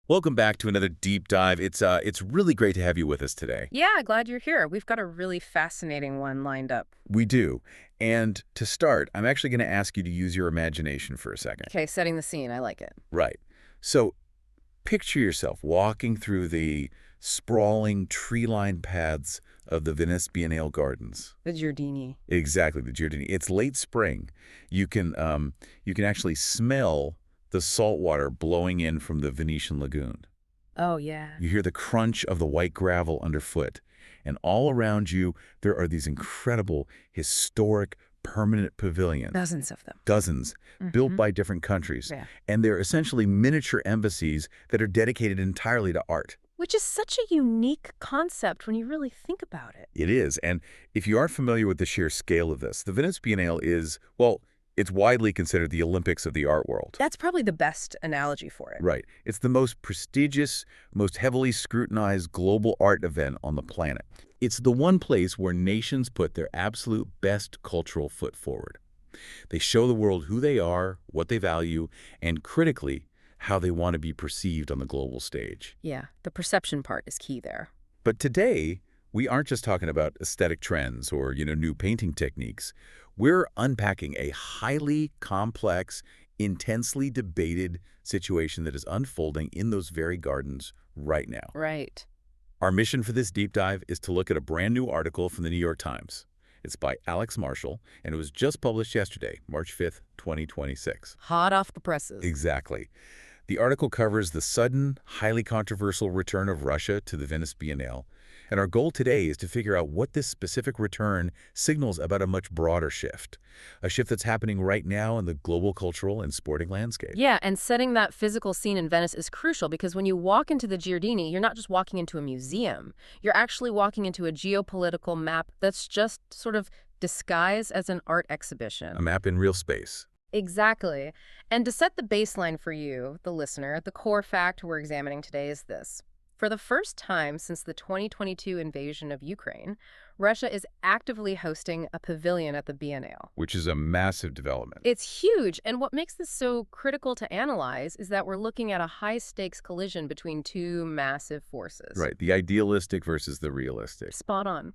Welcome back to another deep dive. It's really great to have you with us today. Yeah, glad you're here. We've got a really fascinating one lined up. We do. And to start, I'm actually going to ask you to use your imagination for a second. Okay, setting the scene. I like it. Right. So picture yourself walking through the sprawling tree-lined paths of the Venice Biennale gardens. The Giardini. Exactly, the Giardini. It's late spring. You can actually smell the salt water blowing in from the Venetian lagoon. Oh, yeah. You hear the crunch of the white gravel underfoot, and all around you there are these incredible, historic, permanent pavilions. Dozens of them. Dozens, built by different countries. Yeah. And they're essentially miniature embassies that are dedicated entirely to art. Which is such a unique concept when you really think about it. It is, and if you aren't familiar with the sheer scale of this, the Venice Biennale is, well, it's widely considered the Olympics of the art world. That's probably the best analogy for it. Right. It's the most prestigious, most heavily scrutinized global art event on the planet. It's the one place where nations put their absolute best cultural foot forward. They show the world who they are, what they value, and critically, how they want to be perceived on the global stage. Yeah, the perception part is key there. But today, we aren't just talking about aesthetic trends or, new painting techniques. We're unpacking a highly complex, intensely debated situation that is unfolding in those very gardens right now. Right. Our mission for this deep dive is to look at a brand new article from the New York Times. It's by Alex Marshall, and it was just published yesterday, March 5th, 2026. Hot off the presses. Exactly. The article covers the sudden, highly controversial return of Russia to the Venice Biennale, and our goal today is to figure out what this specific return signals about a much broader shift, a shift that's happening right now in the global cultural and sporting landscape. Yeah, and setting that physical scene in Venice is crucial because when you walk into the Giardini, you're not just walking into a museum. You're actually walking into a geopolitical map that's just sort of disguised as an art exhibition. A map in real space. Exactly. And to set the baseline for you, the listener, the core fact we're examining today is this. For the first time since the 2022 invasion of Ukraine, Russia is actively hosting a pavilion at the Biennale. Which is a massive development. It's huge, and what makes this so critical to analyze is that we're looking at a high-stakes collision between two massive forces. Right, the idealistic versus the realistic. Spot on.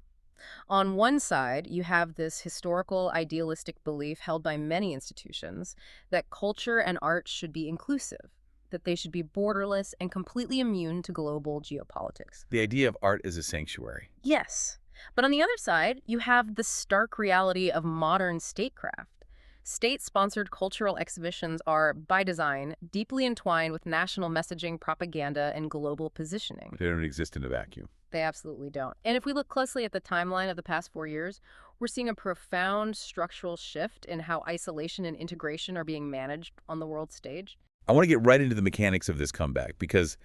On one side, you have this historical, idealistic belief held by many institutions that culture and art should be inclusive, that they should be borderless and completely immune to global geopolitics. The idea of art as a sanctuary. Yes. But on the other side, you have the stark reality of modern statecraft. State-sponsored cultural exhibitions are, by design, deeply entwined with national messaging, propaganda, and global positioning. They don't exist in a vacuum. They absolutely don't. And if we look closely at the timeline of the past 4 years, we're seeing a profound structural shift in how isolation and integration are being managed on the world stage. I want to get right into the mechanics of this comeback because,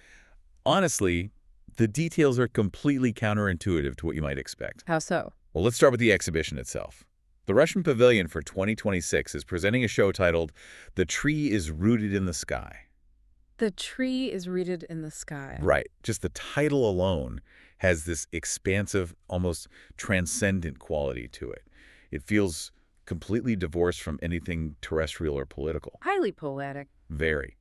honestly, the details are completely counterintuitive to what you might expect. How so? Well, let's start with the exhibition itself. The Russian Pavilion for 2026 is presenting a show titled "The Tree is Rooted in the Sky." The tree is rooted in the sky. Right. Just the title alone has this expansive, almost transcendent quality to it. It feels completely divorced from anything terrestrial or political. Highly poetic. Very.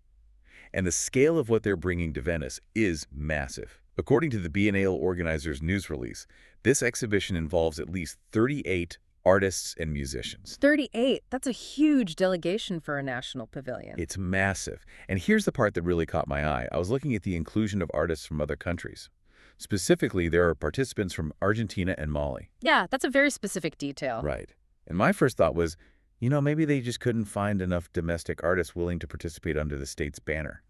And the scale of what they're bringing to Venice is massive. According to the Biennale organizers' news release, this exhibition involves at least 38 artists and musicians. 38. That's a huge delegation for a national pavilion. It's massive. And here's the part that really caught my eye. I was looking at the inclusion of artists from other countries. Specifically, there are participants from Argentina and Mali. Yeah, that's a very specific detail. Right. And my first thought was, maybe they just couldn't find enough domestic artists willing to participate under the state's banner.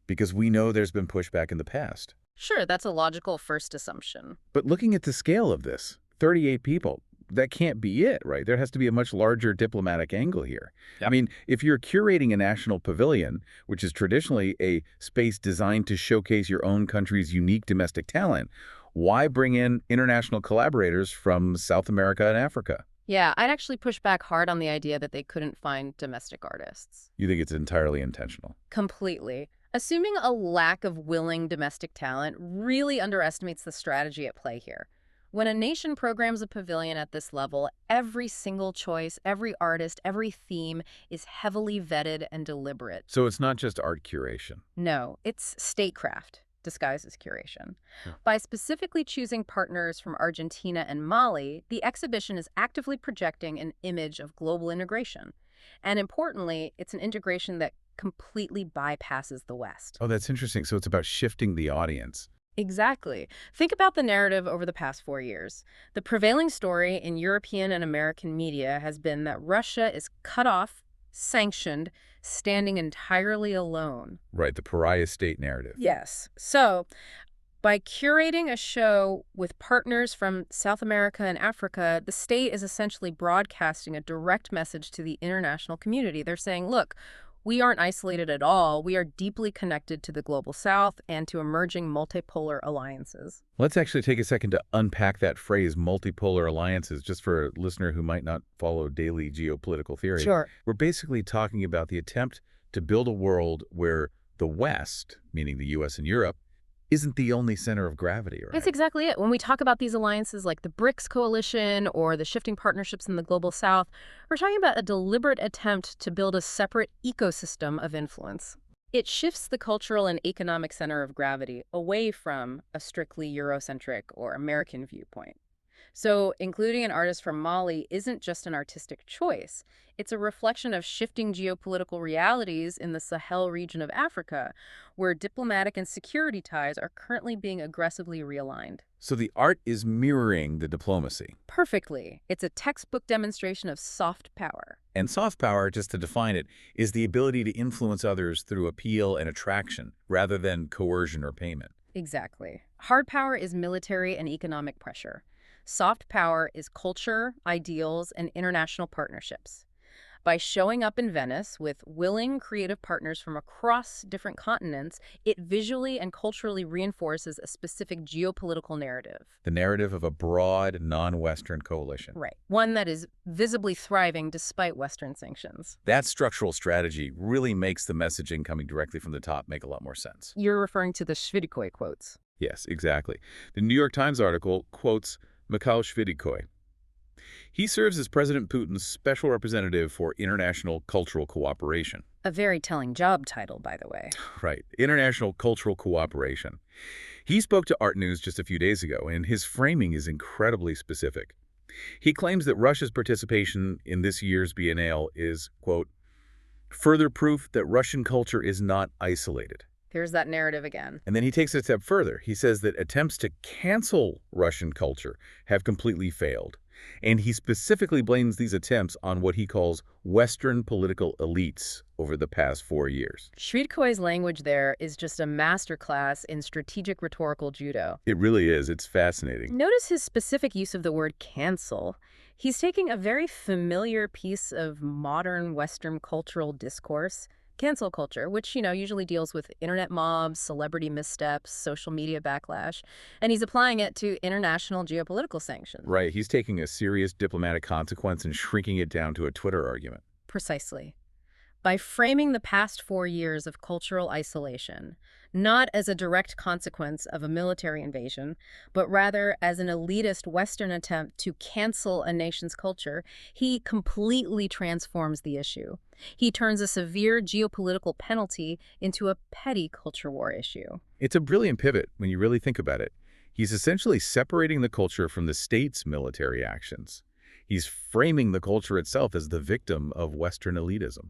Because we know there's been pushback in the past. Sure, that's a logical first assumption. But looking at the scale of this, 38 people, that can't be it, right? There has to be a much larger diplomatic angle here. Yep. I mean, if you're curating a national pavilion, which is traditionally a space designed to showcase your own country's unique domestic talent, why bring in international collaborators from South America and Africa? Yeah, I'd actually push back hard on the idea that they couldn't find domestic artists. You think it's entirely intentional? Completely. Assuming a lack of willing domestic talent really underestimates the strategy at play here. When a nation programs a pavilion at this level, every single choice, every artist, every theme is heavily vetted and deliberate. So it's not just art curation. No, it's statecraft disguised as curation. Huh. By specifically choosing partners from Argentina and Mali, the exhibition is actively projecting an image of global integration. And importantly, it's an integration that completely bypasses the West. Oh, that's interesting. So it's about shifting the audience. Exactly. Think about the narrative over the past 4 years. The prevailing story in European and American media has been that Russia is cut off, sanctioned, standing entirely alone. Right, the pariah state narrative. Yes. So, by curating a show with partners from South America and Africa, the state is essentially broadcasting a direct message to the international community. They're saying, look, we aren't isolated at all. We are deeply connected to the global south and to emerging multipolar alliances. Let's actually take a second to unpack that phrase, multipolar alliances, just for a listener who might not follow daily geopolitical theory. Sure. We're basically talking about the attempt to build a world where the West, meaning the U.S. and Europe, isn't the only center of gravity, right? That's exactly it. When we talk about these alliances like the BRICS coalition or the shifting partnerships in the global south, we're talking about a deliberate attempt to build a separate ecosystem of influence. It shifts the cultural and economic center of gravity away from a strictly Eurocentric or American viewpoint. So including an artist from Mali isn't just an artistic choice. It's a reflection of shifting geopolitical realities in the Sahel region of Africa, where diplomatic and security ties are currently being aggressively realigned. So the art is mirroring the diplomacy. Perfectly. It's a textbook demonstration of soft power. And soft power, just to define it, is the ability to influence others through appeal and attraction, rather than coercion or payment. Exactly. Hard power is military and economic pressure. Soft power is culture, ideals, and international partnerships. By showing up in Venice with willing, creative partners from across different continents, it visually and culturally reinforces a specific geopolitical narrative. The narrative of a broad, non-Western coalition. Right. One that is visibly thriving despite Western sanctions. That structural strategy really makes the messaging coming directly from the top make a lot more sense. You're referring to the Shvidikoy quotes. Yes, exactly. The New York Times article quotes Mikhail Shvidikoy. He serves as President Putin's special representative for international cultural cooperation. A very telling job title, by the way. Right, international cultural cooperation. He spoke to Art News just a few days ago, and his framing is incredibly specific. He claims that Russia's participation in this year's Biennale is, quote, further proof that Russian culture is not isolated. There's that narrative again. And then he takes it a step further. He says that attempts to cancel Russian culture have completely failed. And he specifically blames these attempts on what he calls Western political elites over the past 4 years. Shvidkoy's language there is just a masterclass in strategic rhetorical judo. It really is. It's fascinating. Notice his specific use of the word cancel. He's taking a very familiar piece of modern Western cultural discourse, cancel culture, which, usually deals with internet mobs, celebrity missteps, social media backlash, and he's applying it to international geopolitical sanctions. Right. He's taking a serious diplomatic consequence and shrinking it down to a Twitter argument. Precisely. By framing the past 4 years of cultural isolation, not as a direct consequence of a military invasion, but rather as an elitist Western attempt to cancel a nation's culture, he completely transforms the issue. He turns a severe geopolitical penalty into a petty culture war issue. It's a brilliant pivot when you really think about it. He's essentially separating the culture from the state's military actions. He's framing the culture itself as the victim of Western elitism.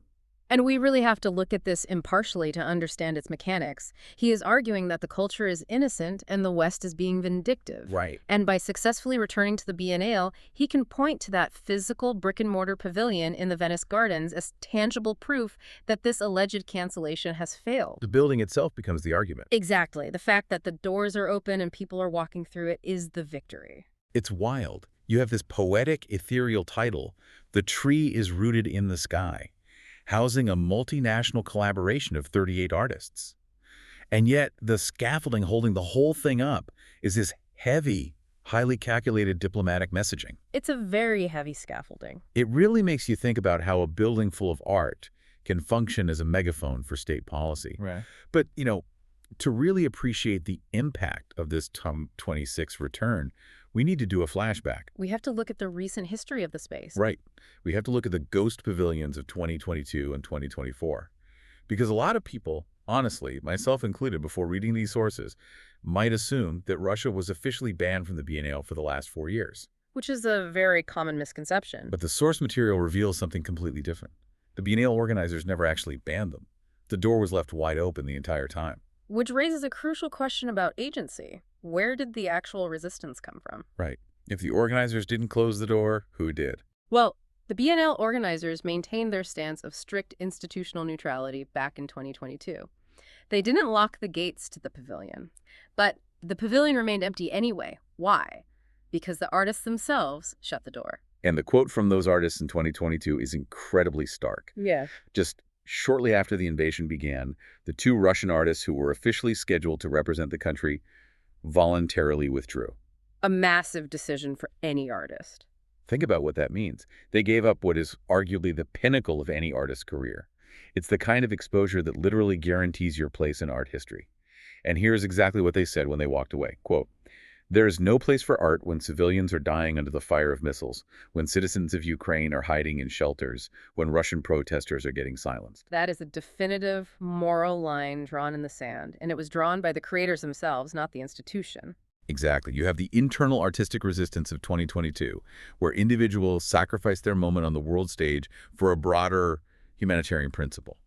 And we really have to look at this impartially to understand its mechanics. He is arguing that the culture is innocent and the West is being vindictive. Right. And by successfully returning to the Biennale, he can point to that physical brick-and-mortar pavilion in the Venice Gardens as tangible proof that this alleged cancellation has failed. The building itself becomes the argument. Exactly. The fact that the doors are open and people are walking through it is the victory. It's wild. You have this poetic, ethereal title, "The Tree is Rooted in the Sky," housing a multinational collaboration of 38 artists. And yet, the scaffolding holding the whole thing up is this heavy, highly calculated diplomatic messaging. It's a very heavy scaffolding. It really makes you think about how a building full of art can function as a megaphone for state policy. Right. But, To really appreciate the impact of this TUM-26 return, we need to do a flashback. We have to look at the recent history of the space. Right. We have to look at the ghost pavilions of 2022 and 2024. Because a lot of people, honestly, myself included, before reading these sources, might assume that Russia was officially banned from the Biennale for the last 4 years. Which is a very common misconception. But the source material reveals something completely different. The Biennale organizers never actually banned them. The door was left wide open the entire time. Which raises a crucial question about agency. Where did the actual resistance come from? Right. If the organizers didn't close the door, who did? Well, the Biennale organizers maintained their stance of strict institutional neutrality back in 2022. They didn't lock the gates to the pavilion. But the pavilion remained empty anyway. Why? Because the artists themselves shut the door. And the quote from those artists in 2022 is incredibly stark. Yeah. Just shortly after the invasion began, the 2 Russian artists who were officially scheduled to represent the country voluntarily withdrew. A massive decision for any artist. Think about what that means. They gave up what is arguably the pinnacle of any artist's career. It's the kind of exposure that literally guarantees your place in art history. And here's exactly what they said when they walked away. Quote, "There is no place for art when civilians are dying under the fire of missiles, when citizens of Ukraine are hiding in shelters, when Russian protesters are getting silenced." That is a definitive moral line drawn in the sand, and it was drawn by the creators themselves, not the institution. Exactly. You have the internal artistic resistance of 2022, where individuals sacrifice their moment on the world stage for a broader humanitarian principle.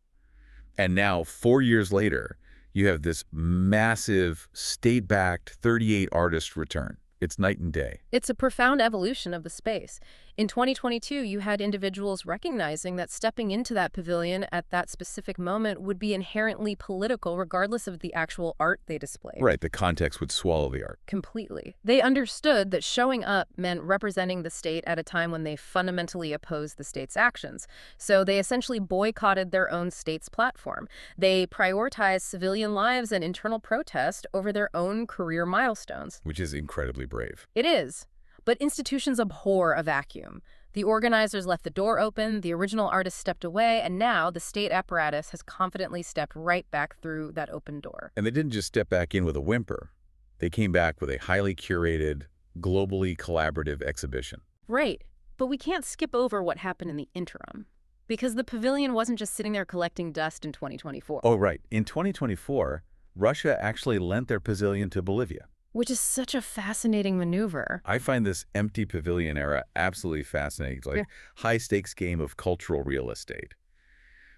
And now, 4 years later, you have this massive, state-backed 38-artist return. It's night and day. It's a profound evolution of the space. In 2022, you had individuals recognizing that stepping into that pavilion at that specific moment would be inherently political, regardless of the actual art they displayed. Right, the context would swallow the art. Completely. They understood that showing up meant representing the state at a time when they fundamentally opposed the state's actions. So they essentially boycotted their own state's platform. They prioritized civilian lives and internal protest over their own career milestones. Which is incredibly brave. It is. But institutions abhor a vacuum. The organizers left the door open, the original artists stepped away, and now the state apparatus has confidently stepped right back through that open door. And they didn't just step back in with a whimper. They came back with a highly curated, globally collaborative exhibition. Right. But we can't skip over what happened in the interim. Because the pavilion wasn't just sitting there collecting dust in 2024. Oh, right. In 2024, Russia actually lent their pavilion to Bolivia. Which is such a fascinating maneuver. I find this empty pavilion era absolutely fascinating. It's like high-stakes game of cultural real estate.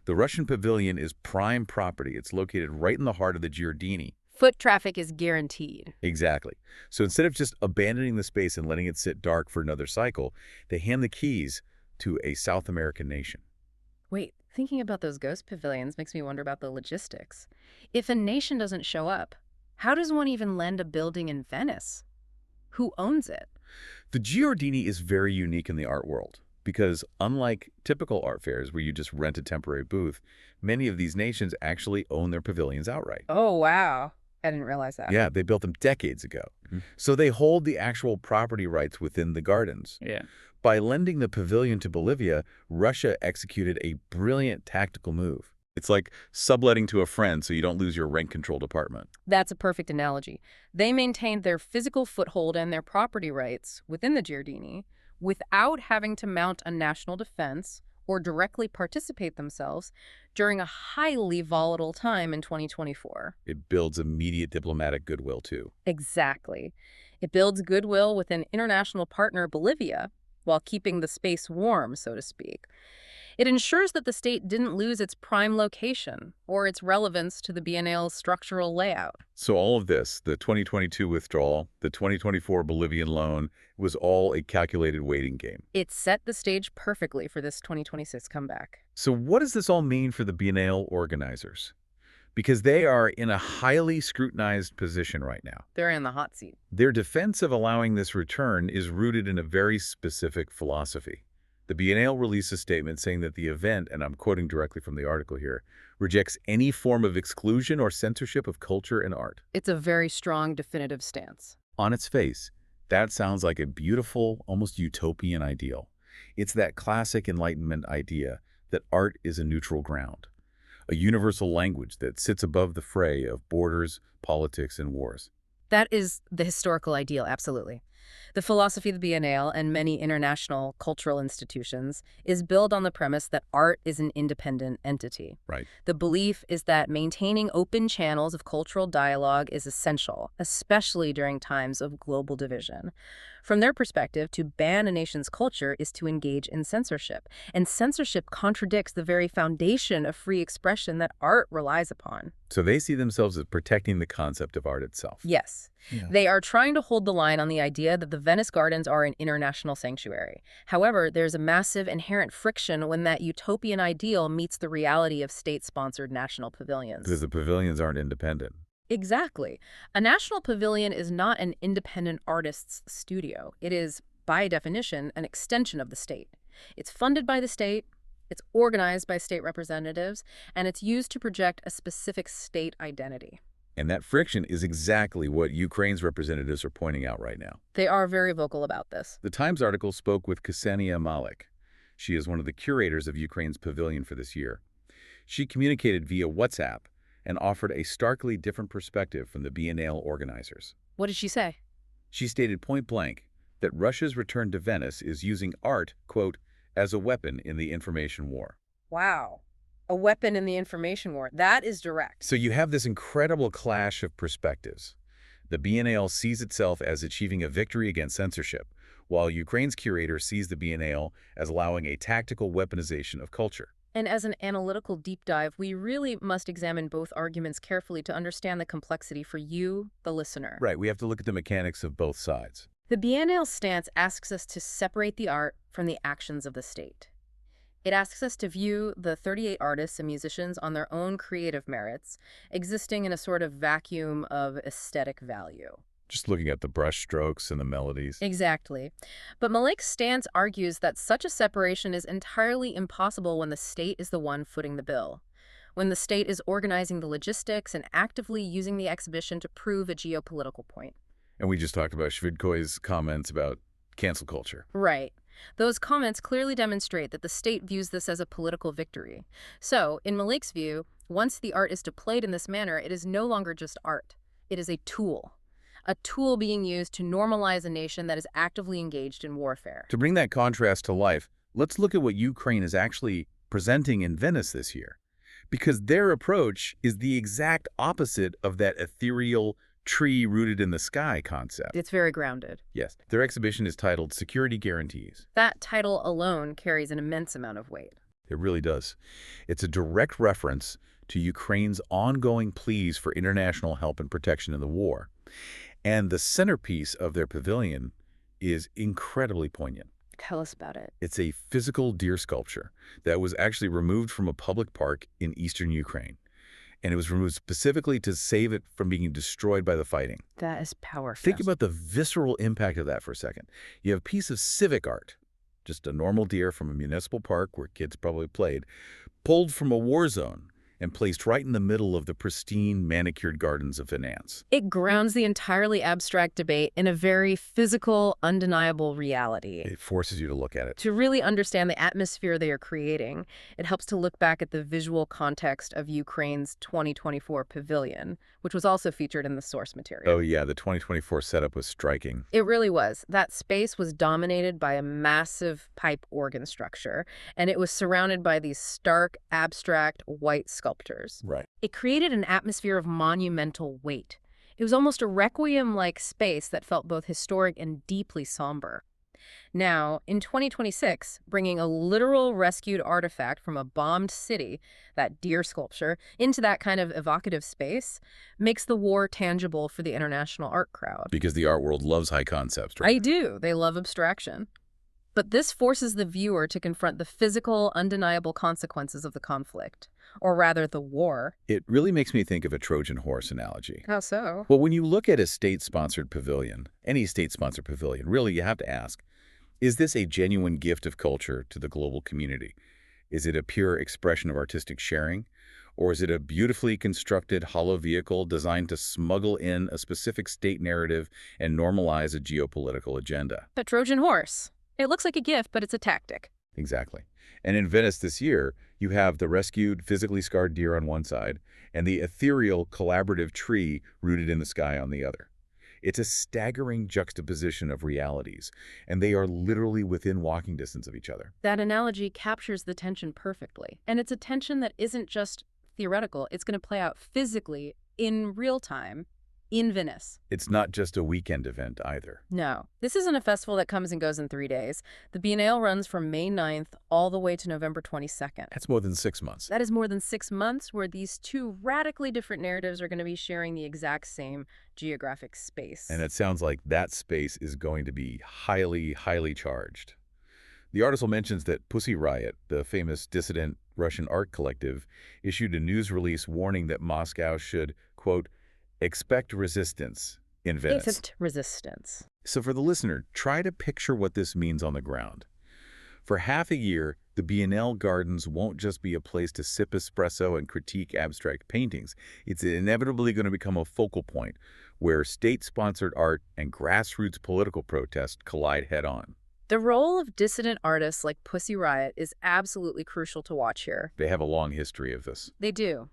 The Russian pavilion is prime property. It's located right in the heart of the Giardini. Foot traffic is guaranteed. Exactly. So instead of just abandoning the space and letting it sit dark for another cycle, they hand the keys to a South American nation. Wait, thinking about those ghost pavilions makes me wonder about the logistics. If a nation doesn't show up, how does one even lend a building in Venice? Who owns it? The Giardini is very unique in the art world because unlike typical art fairs where you just rent a temporary booth, many of these nations actually own their pavilions outright. Oh, wow. I didn't realize that. Yeah, they built them decades ago. So they hold the actual property rights within the gardens. Yeah. By lending the pavilion to Bolivia, Russia executed a brilliant tactical move. It's like subletting to a friend so you don't lose your rent-controlled apartment. That's a perfect analogy. They maintained their physical foothold and their property rights within the Giardini without having to mount a national defense or directly participate themselves during a highly volatile time in 2024. It builds immediate diplomatic goodwill, too. Exactly. It builds goodwill with an international partner, Bolivia, while keeping the space warm, so to speak. It ensures that the state didn't lose its prime location or its relevance to the Biennale's structural layout. So all of this, the 2022 withdrawal, the 2024 Bolivian loan, was all a calculated waiting game. It set the stage perfectly for this 2026 comeback. So what does this all mean for the Biennale organizers? Because they are in a highly scrutinized position right now. They're in the hot seat. Their defense of allowing this return is rooted in a very specific philosophy. The Biennale released a statement saying that the event, and I'm quoting directly from the article here, rejects any form of exclusion or censorship of culture and art. It's a very strong, definitive stance. On its face, that sounds like a beautiful, almost utopian ideal. It's that classic Enlightenment idea that art is a neutral ground. a universal language that sits above the fray of borders, politics, and wars. That is the historical ideal, absolutely. The philosophy of the Biennale and many international cultural institutions is built on the premise that art is an independent entity. Right. The belief is that maintaining open channels of cultural dialogue is essential, especially during times of global division. From their perspective, to ban a nation's culture is to engage in censorship, and censorship contradicts the very foundation of free expression that art relies upon. So they see themselves as protecting the concept of art itself. Yes. Yeah. They are trying to hold the line on the idea that the Venice Gardens are an international sanctuary. However, there's a massive inherent friction when that utopian ideal meets the reality of state-sponsored national pavilions. Because the pavilions aren't independent. Exactly. A national pavilion is not an independent artist's studio. It is, by definition, an extension of the state. It's funded by the state, it's organized by state representatives, and it's used to project a specific state identity. And that friction is exactly what Ukraine's representatives are pointing out right now. They are very vocal about this. The Times article spoke with Ksenia Malik. She is one of the curators of Ukraine's pavilion for this year. She communicated via WhatsApp and offered a starkly different perspective from the Biennale organizers. What did she say? She stated point blank that Russia's return to Venice is using art, quote, as a weapon in the information war. Wow. A weapon in the information war. That is direct. So you have this incredible clash of perspectives. The Biennale sees itself as achieving a victory against censorship, while Ukraine's curator sees the Biennale as allowing a tactical weaponization of culture. And as an analytical deep dive, we really must examine both arguments carefully to understand the complexity for you, the listener. Right, we have to look at the mechanics of both sides. The Biennale stance asks us to separate the art from the actions of the state. It asks us to view the 38 artists and musicians on their own creative merits, existing in a sort of vacuum of aesthetic value. Just looking at the brush strokes and the melodies. Exactly. But Malik's stance argues that such a separation is entirely impossible when the state is the one footing the bill, when the state is organizing the logistics and actively using the exhibition to prove a geopolitical point. And we just talked about Shvidkoy's comments about cancel culture. Right. Those comments clearly demonstrate that the state views this as a political victory. So, in Malik's view, once the art is displayed in this manner, it is no longer just art. It is a tool being used to normalize a nation that is actively engaged in warfare. To bring that contrast to life, let's look at what Ukraine is actually presenting in Venice this year. Because their approach is the exact opposite of that ethereal, tree rooted in the sky concept. It's very grounded. Yes. Their exhibition is titled Security Guarantees. That title alone carries an immense amount of weight. It really does. It's a direct reference to Ukraine's ongoing pleas for international help and protection in the war. And the centerpiece of their pavilion is incredibly poignant. Tell us about it. It's a physical deer sculpture that was actually removed from a public park in eastern Ukraine. And it was removed specifically to save it from being destroyed by the fighting. That is powerful. Think about the visceral impact of that for a second. You have a piece of civic art, just a normal deer from a municipal park where kids probably played, pulled from a war zone and placed right in the middle of the pristine, manicured gardens of Venice. It grounds the entirely abstract debate in a very physical, undeniable reality. It forces you to look at it. To really understand the atmosphere they are creating, it helps to look back at the visual context of Ukraine's 2024 pavilion, which was also featured in the source material. Oh yeah, the 2024 setup was striking. It really was. That space was dominated by a massive pipe organ structure, and it was surrounded by these stark, abstract, white sculptures. Right. It created an atmosphere of monumental weight. It was almost a requiem-like space that felt both historic and deeply somber. Now, in 2026, bringing a literal rescued artifact from a bombed city, that deer sculpture, into that kind of evocative space makes the war tangible for the international art crowd. Because the art world loves high concepts, right? I do. They love abstraction. But this forces the viewer to confront the physical, undeniable consequences of the conflict, or rather the war. It really makes me think of a Trojan horse analogy. How so? Well, when you look at a state-sponsored pavilion, any state-sponsored pavilion, really you have to ask, is this a genuine gift of culture to the global community? Is it a pure expression of artistic sharing? Or is it a beautifully constructed hollow vehicle designed to smuggle in a specific state narrative and normalize a geopolitical agenda? A Trojan horse. It looks like a gift, but it's a tactic. Exactly. And in Venice this year, You have the rescued, physically scarred deer on one side, and the ethereal, collaborative tree rooted in the sky on the other. It's a staggering juxtaposition of realities, and they are literally within walking distance of each other. That analogy captures the tension perfectly. And it's a tension that isn't just theoretical, it's going to play out physically in real time in Venice. It's not just a weekend event either. No, this isn't a festival that comes and goes in 3 days. The Biennale runs from May 9th all the way to November 22nd. That's more than 6 months. That is more than 6 months where these two radically different narratives are going to be sharing the exact same geographic space. And it sounds like that space is going to be highly, highly charged. The article mentions that Pussy Riot, the famous dissident Russian art collective, issued a news release warning that Moscow should, quote, expect resistance in Venice. Expect resistance. So for the listener, try to picture what this means on the ground. For half a year, the Biennale Gardens won't just be a place to sip espresso and critique abstract paintings. It's inevitably going to become a focal point where state-sponsored art and grassroots political protest collide head-on. The role of dissident artists like Pussy Riot is absolutely crucial to watch here. They have a long history of this. They do.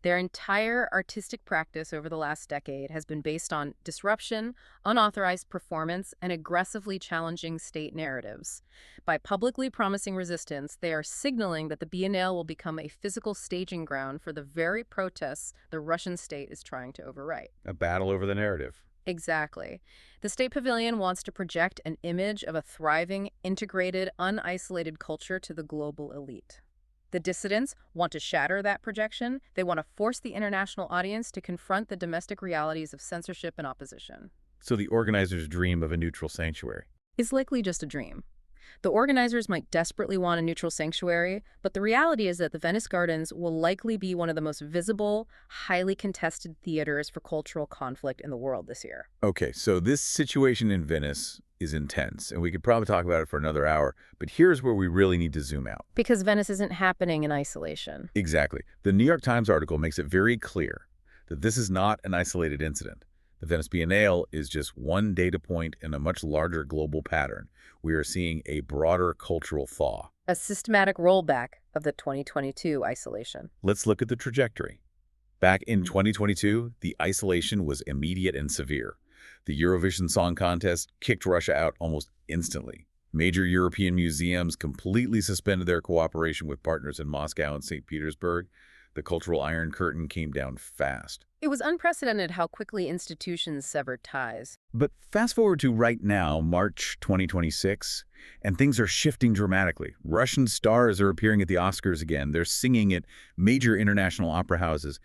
Their entire artistic practice over the last decade has been based on disruption, unauthorized performance, and aggressively challenging state narratives. By publicly promising resistance, they are signaling that the Biennale will become a physical staging ground for the very protests the Russian state is trying to overwrite. A battle over the narrative. Exactly. The State Pavilion wants to project an image of a thriving, integrated, unisolated culture to the global elite. The dissidents want to shatter that projection. They want to force the international audience to confront the domestic realities of censorship and opposition. So the organizers dream of a neutral sanctuary. It's likely just a dream. The organizers might desperately want a neutral sanctuary, but the reality is that the Venice Gardens will likely be one of the most visible, highly contested theaters for cultural conflict in the world this year. Okay, so this situation in Venice is intense, and we could probably talk about it for another hour, but here's where we really need to zoom out. Because Venice isn't happening in isolation. Exactly. The New York Times article makes it very clear that this is not an isolated incident. The Venice Biennale is just one data point in a much larger global pattern. We are seeing a broader cultural thaw. A systematic rollback of the 2022 isolation. Let's look at the trajectory. Back in 2022, the isolation was immediate and severe. The Eurovision Song Contest kicked Russia out almost instantly. Major European museums completely suspended their cooperation with partners in Moscow and St. Petersburg. The cultural Iron Curtain came down fast. It was unprecedented how quickly institutions severed ties. But fast forward to right now, March 2026, and things are shifting dramatically. Russian stars are appearing at the Oscars again. They're singing at major international opera houses.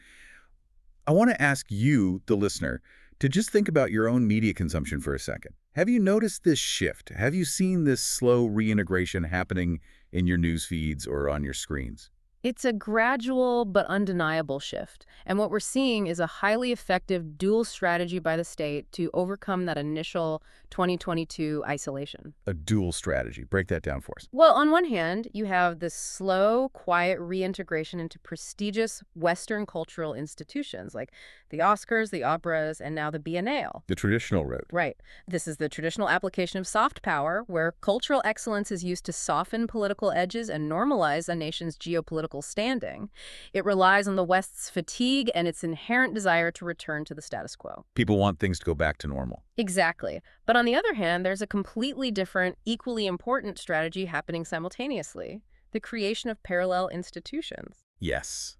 I want to ask you, the listener, to just think about your own media consumption for a second. Have you noticed this shift? Have you seen this slow reintegration happening in your news feeds or on your screens? It's a gradual but undeniable shift, and what we're seeing is a highly effective dual strategy by the state to overcome that initial 2022 isolation. A dual strategy. Break that down for us. Well, on one hand, you have this slow, quiet reintegration into prestigious Western cultural institutions like the Oscars, the operas, and now the Biennale. The traditional route. Right. This is the traditional application of soft power, where cultural excellence is used to soften political edges and normalize a nation's geopolitical standing. It relies on the West's fatigue and its inherent desire to return to the status quo. People want things to go back to normal. Exactly. But on the other hand, there's a completely different, equally important strategy happening simultaneously: the creation of parallel institutions. Yes.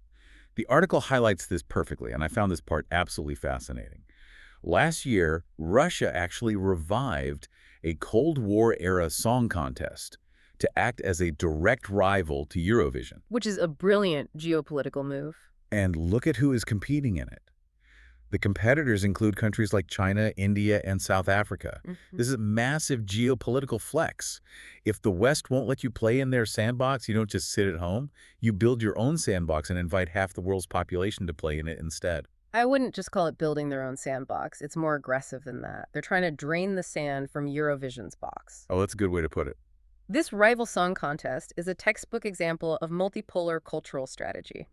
The article highlights this perfectly, and I found this part absolutely fascinating. Last year, Russia actually revived a Cold War-era song contest to act as a direct rival to Eurovision. Which is a brilliant geopolitical move. And look at who is competing in it. The competitors include countries like China, India, and South Africa. This is a massive geopolitical flex. If the West won't let you play in their sandbox, you don't just sit at home. You build your own sandbox and invite half the world's population to play in it instead. I wouldn't just call it building their own sandbox. It's more aggressive than that. They're trying to drain the sand from Eurovision's box. Oh, that's a good way to put it. This rival song contest is a textbook example of multipolar cultural strategy.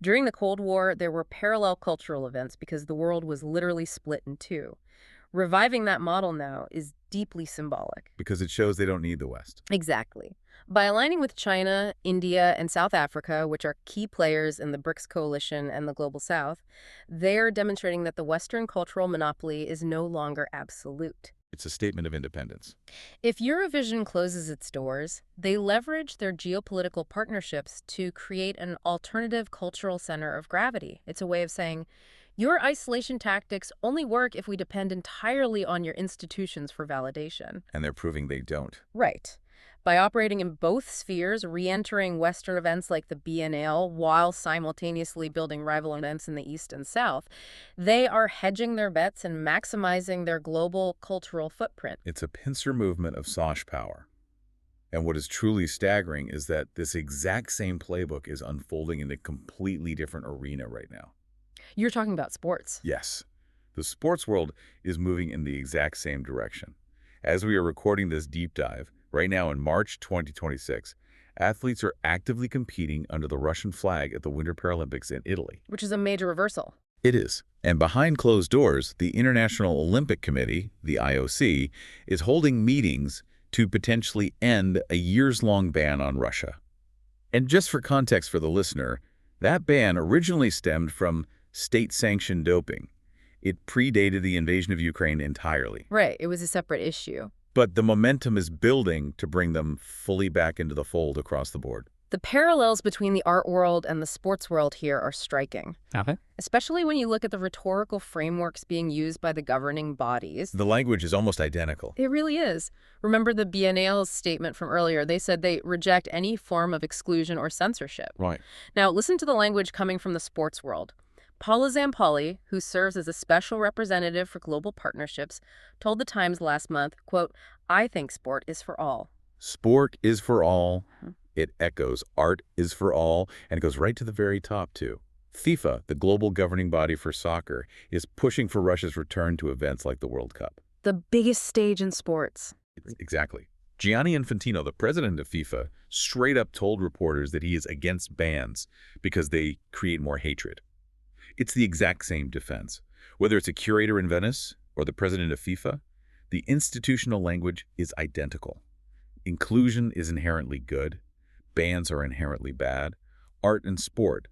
During the Cold War, there were parallel cultural events because the world was literally split in two. Reviving that model now is deeply symbolic. Because it shows they don't need the West. Exactly. By aligning with China, India, and South Africa, which are key players in the BRICS coalition and the Global South, they're demonstrating that the Western cultural monopoly is no longer absolute. It's a statement of independence. If Eurovision closes its doors, they leverage their geopolitical partnerships to create an alternative cultural center of gravity. It's a way of saying, your isolation tactics only work if we depend entirely on your institutions for validation. And they're proving they don't. Right. By operating in both spheres, re-entering Western events like the Biennale while simultaneously building rival events in the East and South, they are hedging their bets and maximizing their global cultural footprint. It's a pincer movement of soft power. And what is truly staggering is that this exact same playbook is unfolding in a completely different arena right now. You're talking about sports. Yes, the sports world is moving in the exact same direction. As we are recording this deep dive, right now in March 2026, athletes are actively competing under the Russian flag at the Winter Paralympics in Italy. Which is a major reversal. It is. And behind closed doors, the International Olympic Committee, the IOC, is holding meetings to potentially end a years-long ban on Russia. And just for context for the listener, that ban originally stemmed from state-sanctioned doping. It predated the invasion of Ukraine entirely. Right, it was a separate issue. But the momentum is building to bring them fully back into the fold across the board. The parallels between the art world and the sports world here are striking. Okay. Especially when you look at the rhetorical frameworks being used by the governing bodies. The language is almost identical. It really is. Remember the Biennale's statement from earlier. They said they reject any form of exclusion or censorship. Right. Now, listen to the language coming from the sports world. Paula Zampalli, who serves as a special representative for global partnerships, told The Times last month, quote, "I think sport is for all." Sport is for all. It echoes art is for all, and it goes right to the very top, too. FIFA, the global governing body for soccer, is pushing for Russia's return to events like the World Cup. The biggest stage in sports. Exactly. Gianni Infantino, the president of FIFA, straight up told reporters that he is against bans because they create more hatred. It's the exact same defense. Whether it's a curator in Venice or the president of FIFA, the institutional language is identical. Inclusion is inherently good. Bans are inherently bad. Art and sport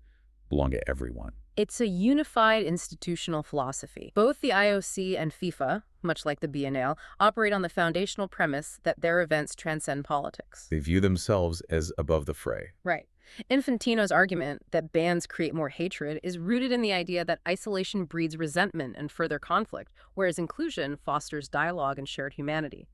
belong to everyone. It's a unified institutional philosophy. Both the IOC and FIFA, much like the Biennale, operate on the foundational premise that their events transcend politics. They view themselves as above the fray. Right. Infantino's argument that bans create more hatred is rooted in the idea that isolation breeds resentment and further conflict, whereas inclusion fosters dialogue and shared humanity.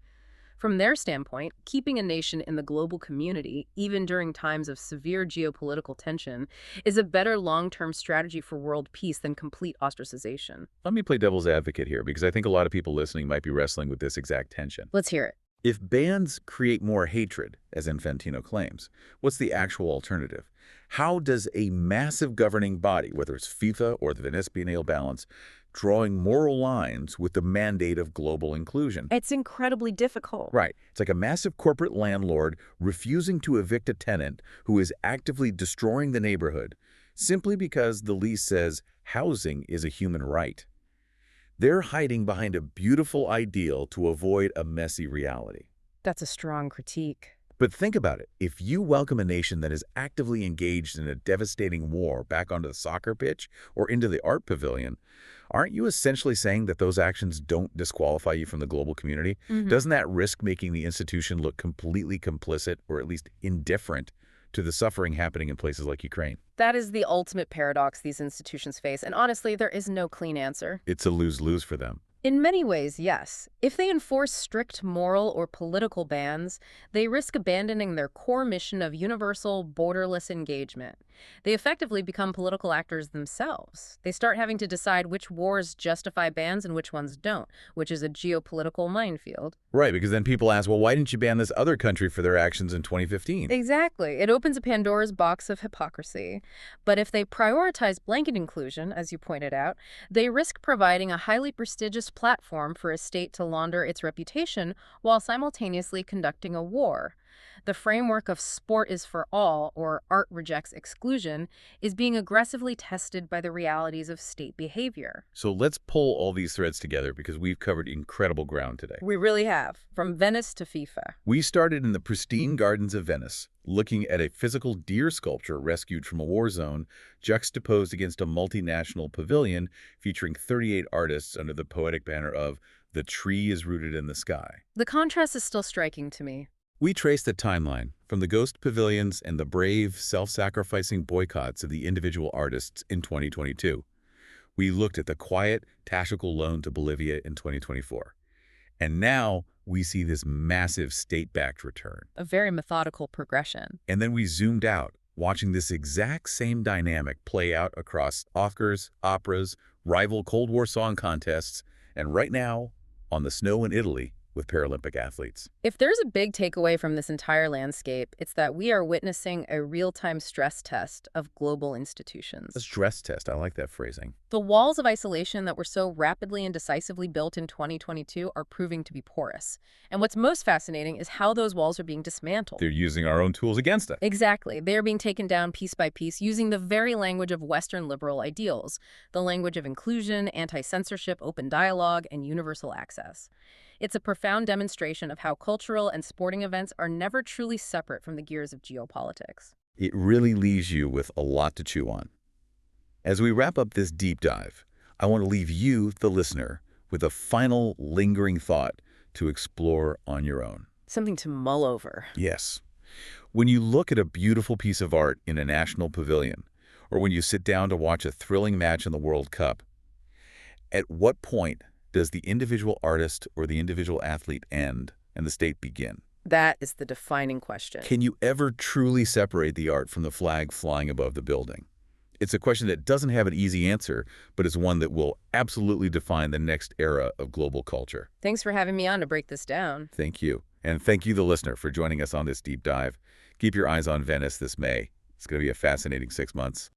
From their standpoint, keeping a nation in the global community, even during times of severe geopolitical tension, is a better long-term strategy for world peace than complete ostracization. Let me play devil's advocate here, because I think a lot of people listening might be wrestling with this exact tension. Let's hear it. If bans create more hatred, as Infantino claims, what's the actual alternative? How does a massive governing body, whether it's FIFA or the Venice Biennale balance, drawing moral lines with the mandate of global inclusion? It's incredibly difficult. Right. It's like a massive corporate landlord refusing to evict a tenant who is actively destroying the neighborhood simply because the lease says housing is a human right. They're hiding behind a beautiful ideal to avoid a messy reality. That's a strong critique. But think about it. If you welcome a nation that is actively engaged in a devastating war back onto the soccer pitch or into the art pavilion, aren't you essentially saying that those actions don't disqualify you from the global community? Doesn't that risk making the institution look completely complicit or at least indifferent to the suffering happening in places like Ukraine? That is the ultimate paradox these institutions face, and honestly, there is no clean answer. It's a lose-lose for them. In many ways, yes. If they enforce strict moral or political bans, they risk abandoning their core mission of universal, borderless engagement. They effectively become political actors themselves. They start having to decide which wars justify bans and which ones don't, which is a geopolitical minefield. Right, because then people ask, well, why didn't you ban this other country for their actions in 2015? Exactly. It opens a Pandora's box of hypocrisy. But if they prioritize blanket inclusion, as you pointed out, they risk providing a highly prestigious platform for a state to launder its reputation while simultaneously conducting a war. The framework of sport is for all, or art rejects exclusion, is being aggressively tested by the realities of state behavior. So let's pull all these threads together because we've covered incredible ground today. We really have, from Venice to FIFA. We started in the pristine gardens of Venice, looking at a physical deer sculpture rescued from a war zone, juxtaposed against a multinational pavilion featuring 38 artists under the poetic banner of "The tree is rooted in the sky." The contrast is still striking to me. We traced the timeline from the ghost pavilions and the brave, self-sacrificing boycotts of the individual artists in 2022. We looked at the quiet, tactical loan to Bolivia in 2024. And now we see this massive state-backed return. A very methodical progression. And then we zoomed out, watching this exact same dynamic play out across Oscars, operas, rival Cold War song contests, and right now, on the snow in Italy with Paralympic athletes. If there's a big takeaway from this entire landscape, it's that we are witnessing a real-time stress test of global institutions. A stress test, I like that phrasing. The walls of isolation that were so rapidly and decisively built in 2022 are proving to be porous. And what's most fascinating is how those walls are being dismantled. They're using our own tools against us. Exactly. They are being taken down piece by piece using the very language of Western liberal ideals, the language of inclusion, anti-censorship, open dialogue, and universal access. It's a profound demonstration of how cultural and sporting events are never truly separate from the gears of geopolitics. It really leaves you with a lot to chew on. As we wrap up this deep dive, I want to leave you, the listener, with a final lingering thought to explore on your own. Something to mull over. Yes. When you look at a beautiful piece of art in a national pavilion, or when you sit down to watch a thrilling match in the World Cup, at what point does the individual artist or the individual athlete end and the state begin? That is the defining question. Can you ever truly separate the art from the flag flying above the building? It's a question that doesn't have an easy answer, but it's one that will absolutely define the next era of global culture. Thanks for having me on to break this down. Thank you. And thank you, the listener, for joining us on this deep dive. Keep your eyes on Venice this May. It's going to be a fascinating 6 months.